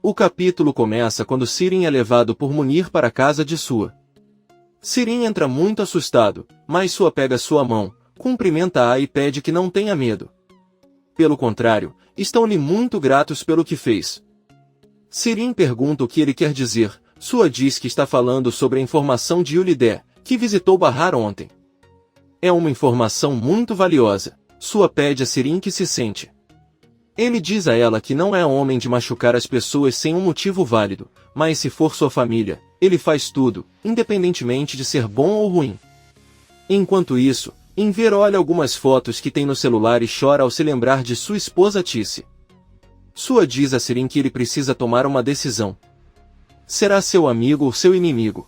O capítulo começa quando Sirin é levado por Munir para a casa de Sua. Sirin entra muito assustado, mas Sua pega sua mão, cumprimenta-a e pede que não tenha medo. Pelo contrário, estão-lhe muito gratos pelo que fez. Sirin pergunta o que ele quer dizer. Sua diz que está falando sobre a informação de Yulidé, que visitou Bahar ontem. É uma informação muito valiosa. Sua pede a Sirin que se sente. Ele diz a ela que não é homem de machucar as pessoas sem um motivo válido, mas se for sua família, ele faz tudo, independentemente de ser bom ou ruim. Enquanto isso, Enver olha algumas fotos que tem no celular e chora ao se lembrar de sua esposa Tice. Sua diz a Sirin que ele precisa tomar uma decisão. Será seu amigo ou seu inimigo?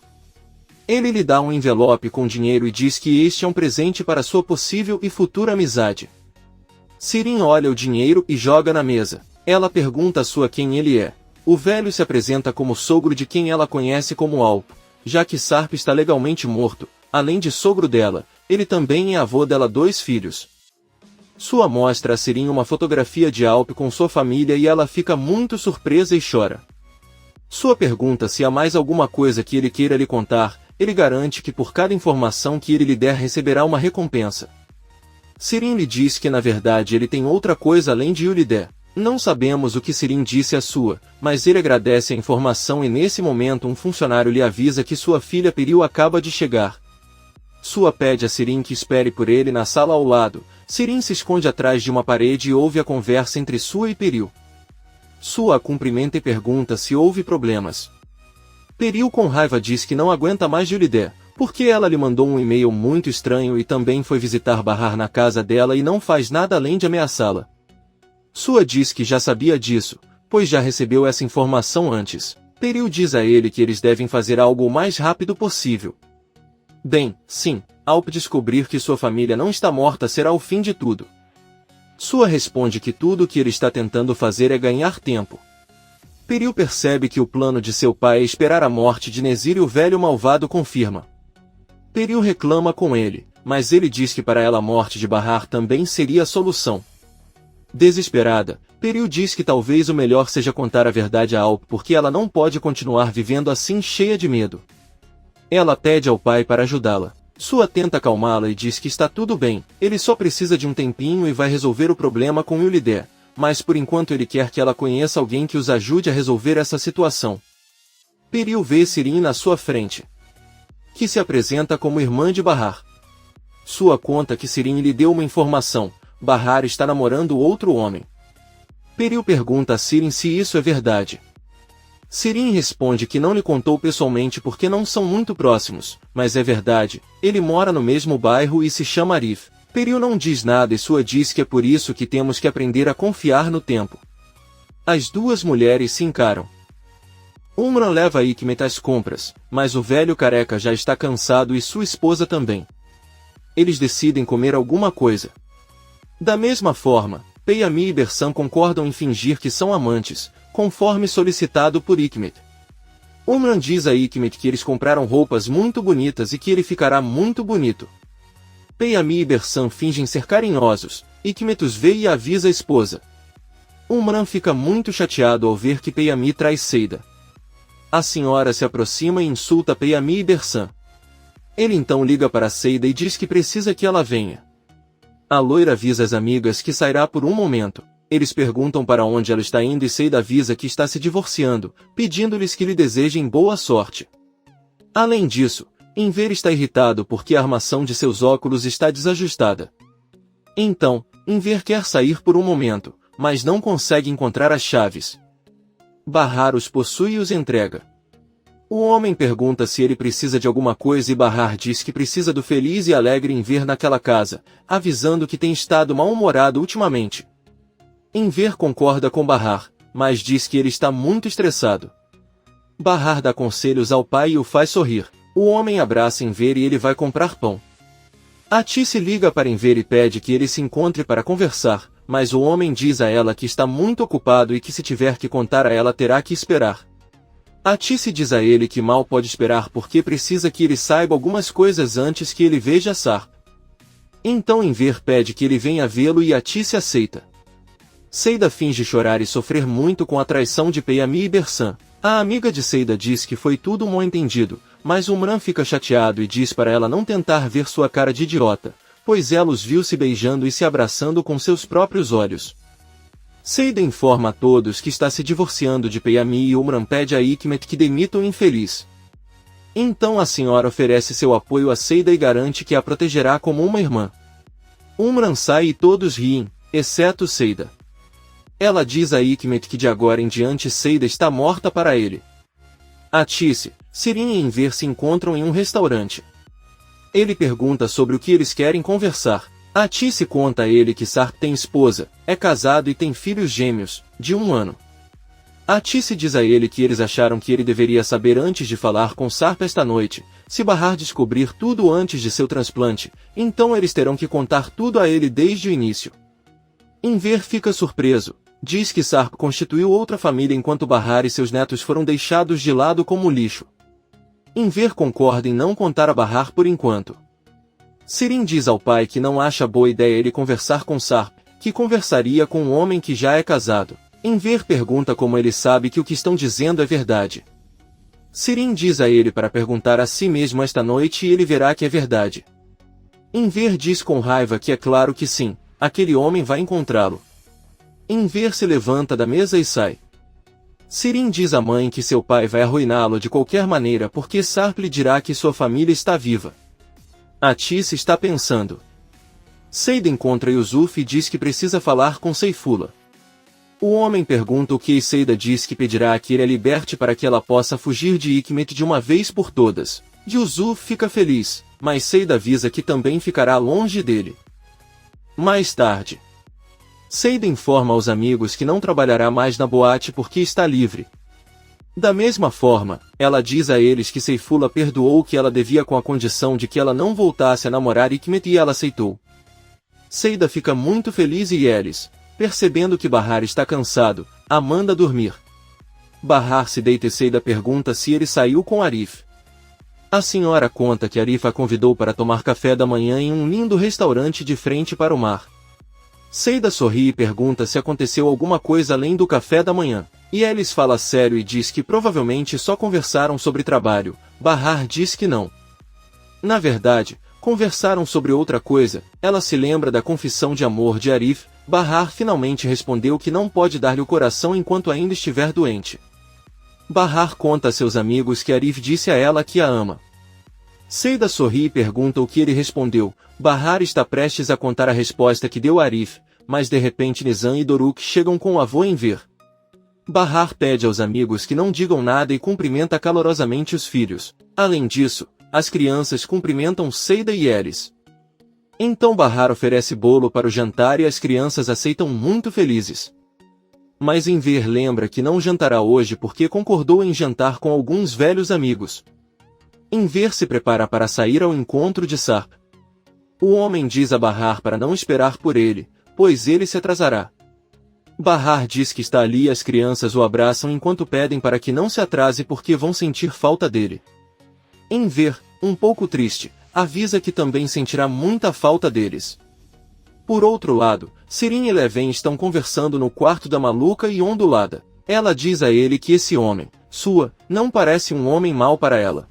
Ele lhe dá um envelope com dinheiro e diz que este é um presente para sua possível e futura amizade. Sirin olha o dinheiro e joga na mesa. Ela pergunta a Sua quem ele é. O velho se apresenta como sogro de quem ela conhece como Alpo, já que Sarp está legalmente morto. Além de sogro dela, ele também é avô dela 2 filhos. Sua mostra a Sirin uma fotografia de Alpo com sua família e ela fica muito surpresa e chora. Sua pergunta se há mais alguma coisa que ele queira lhe contar. Ele garante que por cada informação que ele lhe der receberá uma recompensa. Sirin lhe diz que na verdade ele tem outra coisa além de Yulidé. Não sabemos o que Sirin disse a Sua, mas ele agradece a informação e nesse momento um funcionário lhe avisa que sua filha Peril acaba de chegar. Sua pede a Sirin que espere por ele na sala ao lado. Sirin se esconde atrás de uma parede e ouve a conversa entre Sua e Peril. Sua a cumprimenta e pergunta se houve problemas. Peril com raiva diz que não aguenta mais Yulidé, porque ela lhe mandou um e-mail muito estranho e também foi visitar Bahar na casa dela e não faz nada além de ameaçá-la. Sua diz que já sabia disso, pois já recebeu essa informação antes. Peril diz a ele que eles devem fazer algo o mais rápido possível. Bem, sim, ao descobrir que sua família não está morta será o fim de tudo. Sua responde que tudo o que ele está tentando fazer é ganhar tempo. Peril percebe que o plano de seu pai é esperar a morte de Nezir e o velho malvado confirma. Peril reclama com ele, mas ele diz que para ela a morte de Bahar também seria a solução. Desesperada, Peril diz que talvez o melhor seja contar a verdade a Alp porque ela não pode continuar vivendo assim cheia de medo. Ela pede ao pai para ajudá-la. Sua tenta acalmá-la e diz que está tudo bem, ele só precisa de um tempinho e vai resolver o problema com Yulidé, mas por enquanto ele quer que ela conheça alguém que os ajude a resolver essa situação. Peril vê Sirin na sua frente, que se apresenta como irmã de Bahar. Sua conta que Sirin lhe deu uma informação: Bahar está namorando outro homem. Peril pergunta a Sirin se isso é verdade. Sirin responde que não lhe contou pessoalmente porque não são muito próximos, mas é verdade, ele mora no mesmo bairro e se chama Arif. Peril não diz nada e Sua diz que é por isso que temos que aprender a confiar no tempo. As duas mulheres se encaram. Umran leva Hikmet às compras, mas o velho careca já está cansado e sua esposa também. Eles decidem comer alguma coisa. Da mesma forma, Peyami e Bersan concordam em fingir que são amantes, conforme solicitado por Hikmet. Umran diz a Hikmet que eles compraram roupas muito bonitas e que ele ficará muito bonito. Peyami e Bersan fingem ser carinhosos, Hikmet os vê e avisa a esposa. Umran fica muito chateado ao ver que Peyami traz Seida. A senhora se aproxima e insulta Peyami e Bersan. Ele então liga para Seida e diz que precisa que ela venha. A loira avisa as amigas que sairá por um momento. Eles perguntam para onde ela está indo e Seida avisa que está se divorciando, pedindo-lhes que lhe desejem boa sorte. Além disso, Enver está irritado porque a armação de seus óculos está desajustada. Então, Enver quer sair por um momento, mas não consegue encontrar as chaves. Bahar os possui e os entrega. O homem pergunta se ele precisa de alguma coisa e Bahar diz que precisa do feliz e alegre Enver naquela casa, avisando que tem estado mal-humorado ultimamente. Enver concorda com Bahar, mas diz que ele está muito estressado. Bahar dá conselhos ao pai e o faz sorrir. O homem abraça Enver e ele vai comprar pão. Tice liga para Enver e pede que ele se encontre para conversar, mas o homem diz a ela que está muito ocupado e que se tiver que contar a ela terá que esperar. Tice diz a ele que mal pode esperar porque precisa que ele saiba algumas coisas antes que ele veja Sarp. Então Enver pede que ele venha vê-lo e Tice aceita. Seida finge chorar e sofrer muito com a traição de Peyami e Bersan. A amiga de Seida diz que foi tudo um mal-entendido, mas Umran fica chateado e diz para ela não tentar ver sua cara de idiota, pois ela os viu se beijando e se abraçando com seus próprios olhos. Seida informa a todos que está se divorciando de Peyami e Umran pede a Hikmet que demita o infeliz. Então a senhora oferece seu apoio a Seida e garante que a protegerá como uma irmã. Umran sai e todos riem, exceto Seida. Ela diz a Hikmet que de agora em diante Seida está morta para ele. Atice, Sirin e Enver se encontram em um restaurante. Ele pergunta sobre o que eles querem conversar. Atice conta a ele que Sarp tem esposa, é casado e tem filhos gêmeos, de 1 ano. Atice diz a ele que eles acharam que ele deveria saber antes de falar com Sarp esta noite. Se Bahar descobrir tudo antes de seu transplante, então eles terão que contar tudo a ele desde o início. Enver fica surpreso. Diz que Sarp constituiu outra família enquanto Bahar e seus netos foram deixados de lado como lixo. Enver concorda em não contar a Bahar por enquanto. Sirin diz ao pai que não acha boa ideia ele conversar com Sarp, que conversaria com um homem que já é casado. Enver pergunta como ele sabe que o que estão dizendo é verdade. Sirin diz a ele para perguntar a si mesmo esta noite e ele verá que é verdade. Enver diz com raiva que é claro que sim, aquele homem vai encontrá-lo. Enver se levanta da mesa e sai. Sirin diz à mãe que seu pai vai arruiná-lo de qualquer maneira porque Sarp lhe dirá que sua família está viva. Atice está pensando. Seida encontra Yusuf e diz que precisa falar com Seifula. O homem pergunta o que Seida diz que pedirá que ele a liberte para que ela possa fugir de Hikmet de uma vez por todas. Yusuf fica feliz, mas Seida avisa que também ficará longe dele. Mais tarde, Seida informa aos amigos que não trabalhará mais na boate porque está livre. Da mesma forma, ela diz a eles que Seifula perdoou o que ela devia com a condição de que ela não voltasse a namorar Hikmet e ela aceitou. Seida fica muito feliz e eles, percebendo que Bahar está cansado, a manda dormir. Bahar se deita e Seida pergunta se ele saiu com Arif. A senhora conta que Arif a convidou para tomar café da manhã em um lindo restaurante de frente para o mar. Seida sorri e pergunta se aconteceu alguma coisa além do café da manhã. E Elis fala sério e diz que provavelmente só conversaram sobre trabalho. Bahar diz que não. Na verdade, conversaram sobre outra coisa. Ela se lembra da confissão de amor de Arif. Bahar finalmente respondeu que não pode dar-lhe o coração enquanto ainda estiver doente. Bahar conta a seus amigos que Arif disse a ela que a ama. Seida sorri e pergunta o que ele respondeu. Bahar está prestes a contar a resposta que deu a Arif, mas de repente Nizam e Doruk chegam com o avô Enver. Bahar pede aos amigos que não digam nada e cumprimenta calorosamente os filhos. Além disso, as crianças cumprimentam Seida e Elis. Então Bahar oferece bolo para o jantar e as crianças aceitam muito felizes. Mas Enver lembra que não jantará hoje porque concordou em jantar com alguns velhos amigos. Enver se prepara para sair ao encontro de Sarp. O homem diz a Bahar para não esperar por ele, pois ele se atrasará. Bahar diz que está ali e as crianças o abraçam enquanto pedem para que não se atrase porque vão sentir falta dele. Enver, um pouco triste, avisa que também sentirá muita falta deles. Por outro lado, Sirin e Leven estão conversando no quarto da maluca e ondulada. Ela diz a ele que esse homem, não parece um homem mau para ela.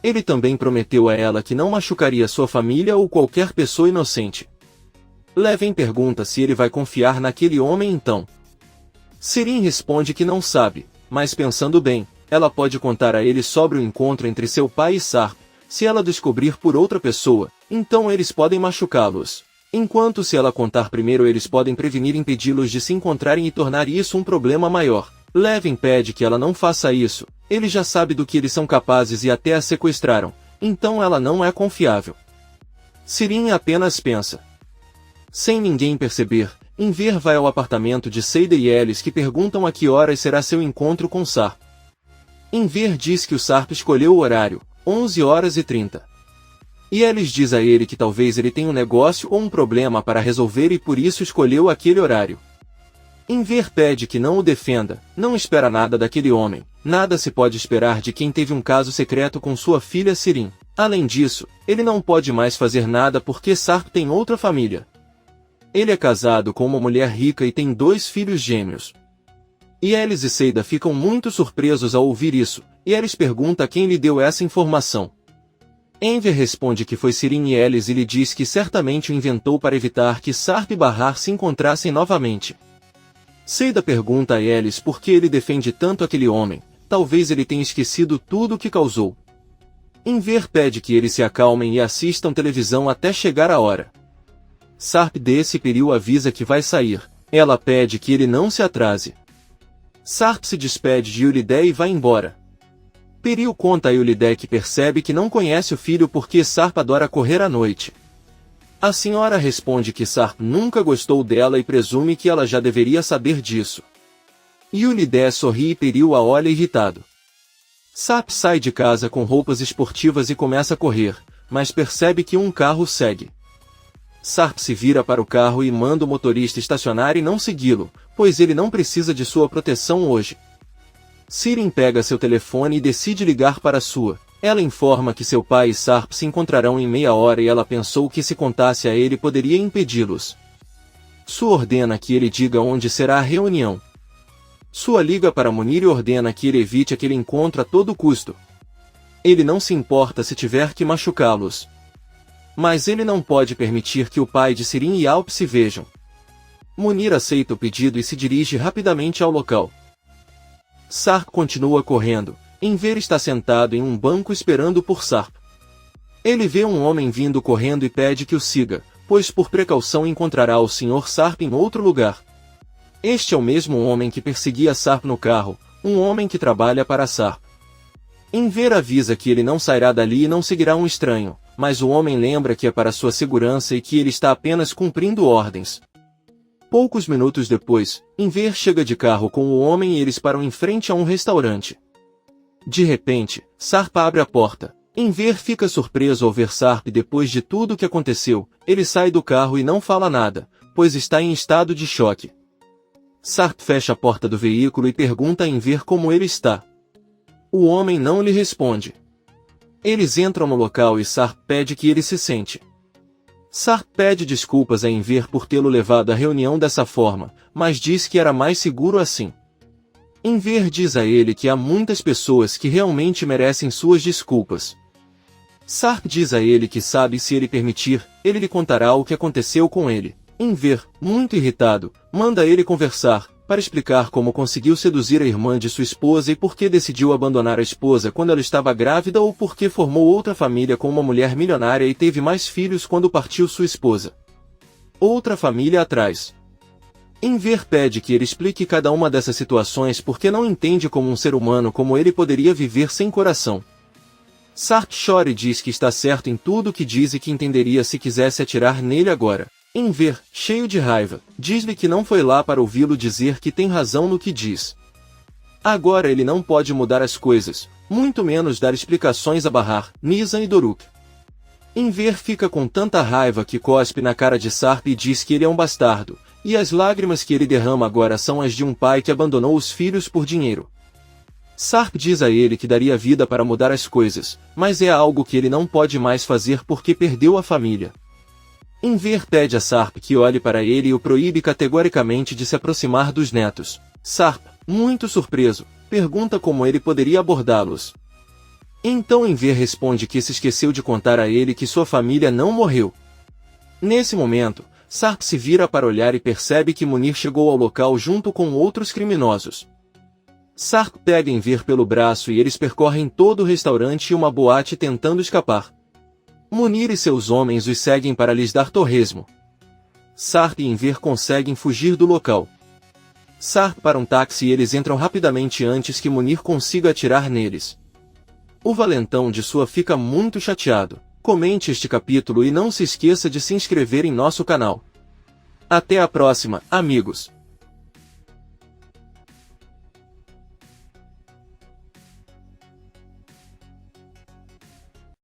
Ele também prometeu a ela que não machucaria sua família ou qualquer pessoa inocente. Leven pergunta se ele vai confiar naquele homem então. Sirin responde que não sabe, mas pensando bem, ela pode contar a ele sobre o encontro entre seu pai e Sarp. Se ela descobrir por outra pessoa, então eles podem machucá-los. Enquanto se ela contar primeiro eles podem prevenir e impedi-los de se encontrarem e tornar isso um problema maior. Leven pede que ela não faça isso, ele já sabe do que eles são capazes e até a sequestraram, então ela não é confiável. Sirin apenas pensa. Sem ninguém perceber, Enver vai ao apartamento de Seida e Elis que perguntam a que horas será seu encontro com Sarp. Enver diz que o Sarp escolheu o horário, 11h30. E Elis diz a ele que talvez ele tenha um negócio ou um problema para resolver e por isso escolheu aquele horário. Enver pede que não o defenda, não espera nada daquele homem, nada se pode esperar de quem teve um caso secreto com sua filha Sirin. Além disso, ele não pode mais fazer nada porque Sarp tem outra família. Ele é casado com uma mulher rica e tem 2 filhos gêmeos. E Elis e Seida ficam muito surpresos ao ouvir isso, e Elis pergunta a quem lhe deu essa informação. Enver responde que foi Sirin e Elis e lhe diz que certamente o inventou para evitar que Sarp e Bahar se encontrassem novamente. Seida pergunta a Elis por que ele defende tanto aquele homem, talvez ele tenha esquecido tudo o que causou. Enver pede que eles se acalmem e assistam televisão até chegar a hora. Sarp desce e Peril avisa que vai sair, ela pede que ele não se atrase. Sarp se despede de Yulidé e vai embora. Peril conta a Yulidé que percebe que não conhece o filho porque Sarp adora correr à noite. A senhora responde que Sarp nunca gostou dela e presume que ela já deveria saber disso. Yulidé sorri e Peril a olha irritado. Sarp sai de casa com roupas esportivas e começa a correr, mas percebe que um carro segue. Sarp se vira para o carro e manda o motorista estacionar e não segui-lo, pois ele não precisa de sua proteção hoje. Sirin pega seu telefone e decide ligar para sua. Ela informa que seu pai e Sarp se encontrarão em meia hora e ela pensou que se contasse a ele poderia impedi-los. Sua ordena que ele diga onde será a reunião. Sua liga para Munir e ordena que ele evite aquele encontro a todo custo. Ele não se importa se tiver que machucá-los. Mas ele não pode permitir que o pai de Sirin e Alp se vejam. Munir aceita o pedido e se dirige rapidamente ao local. Sarp continua correndo. Enver está sentado em um banco esperando por Sarp. Ele vê um homem vindo correndo e pede que o siga, pois por precaução encontrará o Sr. Sarp em outro lugar. Este é o mesmo homem que perseguia Sarp no carro, um homem que trabalha para Sarp. Enver avisa que ele não sairá dali e não seguirá um estranho, mas o homem lembra que é para sua segurança e que ele está apenas cumprindo ordens. Poucos minutos depois, Enver chega de carro com o homem e eles param em frente a um restaurante. De repente, Sarp abre a porta. Enver fica surpreso ao ver Sarp depois de tudo o que aconteceu. Ele sai do carro e não fala nada, pois está em estado de choque. Sarp fecha a porta do veículo e pergunta a Enver como ele está. O homem não lhe responde. Eles entram no local e Sarp pede que ele se sente. Sarp pede desculpas a Enver por tê-lo levado à reunião dessa forma, mas diz que era mais seguro assim. Enver diz a ele que há muitas pessoas que realmente merecem suas desculpas. Sarp diz a ele que sabe se ele permitir, ele lhe contará o que aconteceu com ele. Enver, muito irritado, manda ele conversar, para explicar como conseguiu seduzir a irmã de sua esposa e por que decidiu abandonar a esposa quando ela estava grávida ou por que formou outra família com uma mulher milionária e teve mais filhos quando partiu sua esposa. Outra família atrás. Enver pede que ele explique cada uma dessas situações porque não entende como um ser humano como ele poderia viver sem coração. Sarp chora e diz que está certo em tudo o que diz e que entenderia se quisesse atirar nele agora. Enver, cheio de raiva, diz-lhe que não foi lá para ouvi-lo dizer que tem razão no que diz. Agora ele não pode mudar as coisas, muito menos dar explicações a Bahar, Nizam e Doruk. Enver fica com tanta raiva que cospe na cara de Sarp e diz que ele é um bastardo, e as lágrimas que ele derrama agora são as de um pai que abandonou os filhos por dinheiro. Sarp diz a ele que daria vida para mudar as coisas, mas é algo que ele não pode mais fazer porque perdeu a família. Enver pede a Sarp que olhe para ele e o proíbe categoricamente de se aproximar dos netos. Sarp, muito surpreso, pergunta como ele poderia abordá-los. Então Enver responde que se esqueceu de contar a ele que sua família não morreu. Nesse momento, Sarp se vira para olhar e percebe que Munir chegou ao local junto com outros criminosos. Sarp pega Enver pelo braço e eles percorrem todo o restaurante e uma boate tentando escapar. Munir e seus homens os seguem para lhes dar torresmo. Sarp e Enver conseguem fugir do local. Sarp para um táxi e eles entram rapidamente antes que Munir consiga atirar neles. O valentão de sua fica muito chateado. Comente este capítulo e não se esqueça de se inscrever em nosso canal. Até a próxima, amigos!